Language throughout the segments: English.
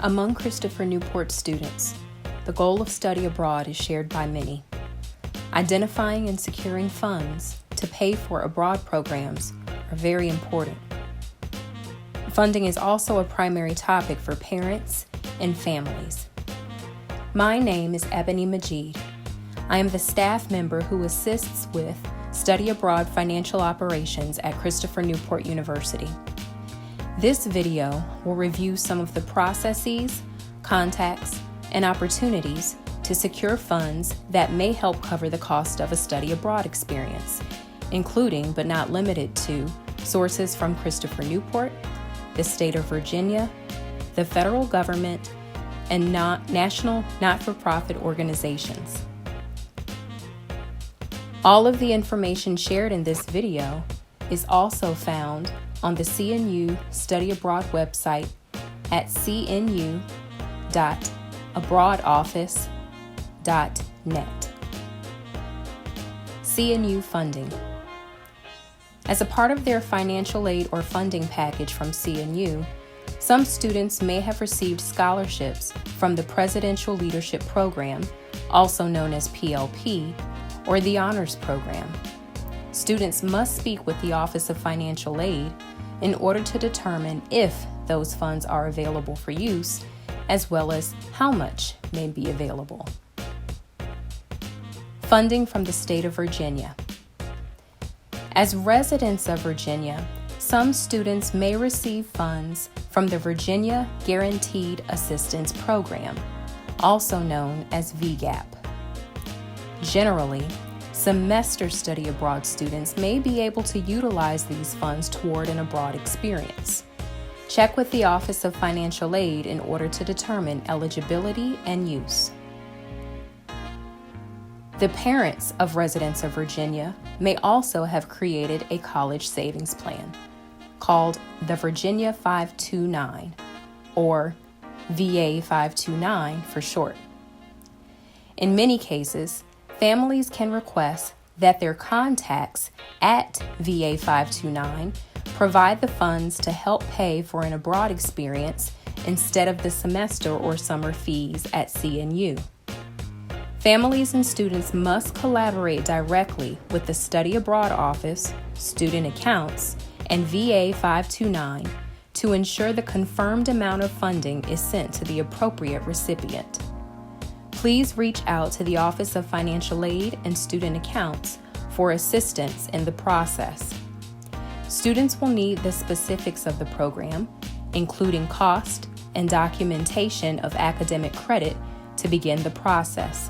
Among Christopher Newport students, the goal of study abroad is shared by many. Identifying and securing funds to pay for abroad programs are very important. Funding is also a primary topic for parents and families. My name is Ebony Majeed. I am the staff member who assists with study abroad financial operations at Christopher Newport University. This video will review some of the processes, contacts, and opportunities to secure funds that may help cover the cost of a study abroad experience, including but not limited to sources from Christopher Newport, the state of Virginia, the federal government, and national not-for-profit organizations. All of the information shared in this video is also found on the CNU Study Abroad website at cnu.abroadoffice.net. CNU funding. As a part of their financial aid or funding package from CNU, some students may have received scholarships from the Presidential Leadership Program, also known as PLP, or the Honors Program. Students must speak with the Office of Financial Aid in order to determine if those funds are available for use, as well as how much may be available. Funding from the state of Virginia. As residents of Virginia, some students may receive funds from the Virginia Guaranteed Assistance Program, also known as VGAP. Generally, semester study abroad students may be able to utilize these funds toward an abroad experience. Check with the Office of Financial Aid in order to determine eligibility and use. The parents of residents of Virginia may also have created a college savings plan called the Virginia 529, or VA 529 for short. In many cases, families can request that their contacts at VA 529 provide the funds to help pay for an abroad experience instead of the semester or summer fees at CNU. Families and students must collaborate directly with the Study Abroad Office, Student Accounts, and VA 529 to ensure the confirmed amount of funding is sent to the appropriate recipient. Please reach out to the Office of Financial Aid and Student Accounts for assistance in the process. Students will need the specifics of the program, including cost and documentation of academic credit, to begin the process.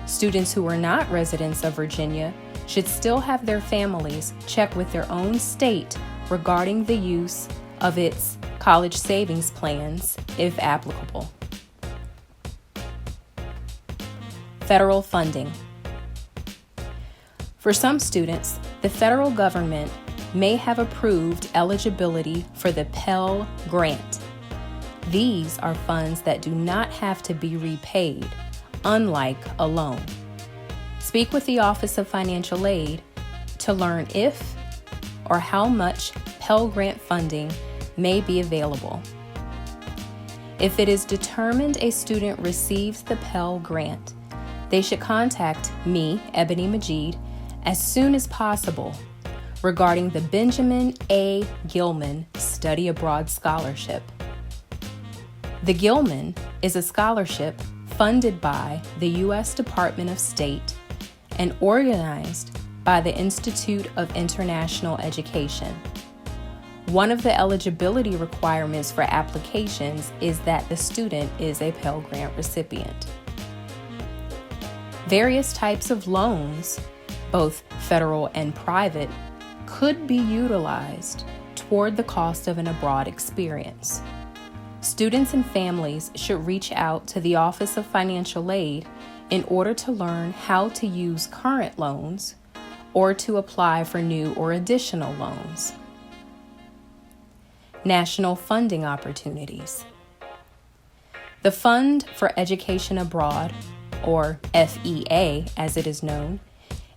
Students who are not residents of Virginia should still have their families check with their own state regarding the use of its college savings plans, if applicable. Federal funding. For some students, the federal government may have approved eligibility for the Pell Grant. These are funds that do not have to be repaid, unlike a loan. Speak with the Office of Financial Aid to learn if or how much Pell Grant funding may be available. If it is determined a student receives the Pell Grant, they should contact me, Ebony Majeed, as soon as possible regarding the Benjamin A. Gilman Study Abroad Scholarship. The Gilman is a scholarship funded by the U.S. Department of State and organized by the Institute of International Education. One of the eligibility requirements for applications is that the student is a Pell Grant recipient. Various types of loans, both federal and private, could be utilized toward the cost of an abroad experience. Students and families should reach out to the Office of Financial Aid in order to learn how to use current loans or to apply for new or additional loans. National funding opportunities. The Fund for Education Abroad, or FEA as it is known,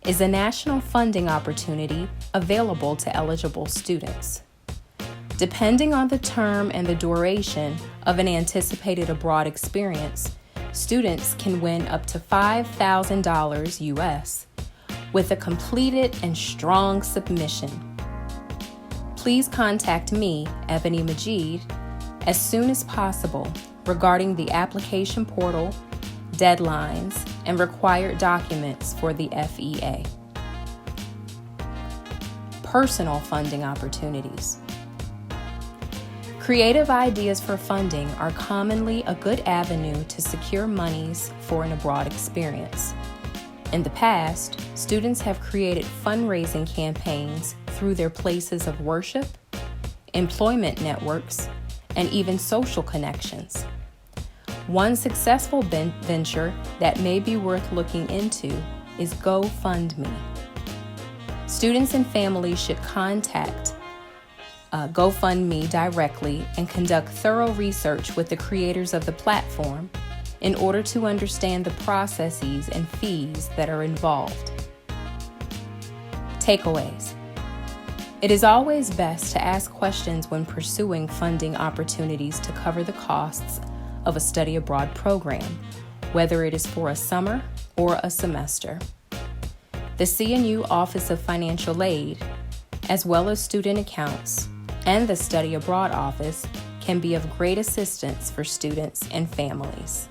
is a national funding opportunity available to eligible students. Depending on the term and the duration of an anticipated abroad experience, students can win up to $5,000 US with a completed and strong submission. Please contact me, Ebony Majeed, as soon as possible regarding the application portal, deadlines, and required documents for the FEA. Personal funding opportunities. Creative ideas for funding are commonly a good avenue to secure monies for an abroad experience. In the past, students have created fundraising campaigns through their places of worship, employment networks, and even social connections. One successful venture that may be worth looking into is GoFundMe. Students and families should contact GoFundMe directly and conduct thorough research with the creators of the platform in order to understand the processes and fees that are involved. Takeaways. It is always best to ask questions when pursuing funding opportunities to cover the costs of a study abroad program, whether it is for a summer or a semester. The CNU Office of Financial Aid, as well as student accounts, and the Study Abroad Office can be of great assistance for students and families.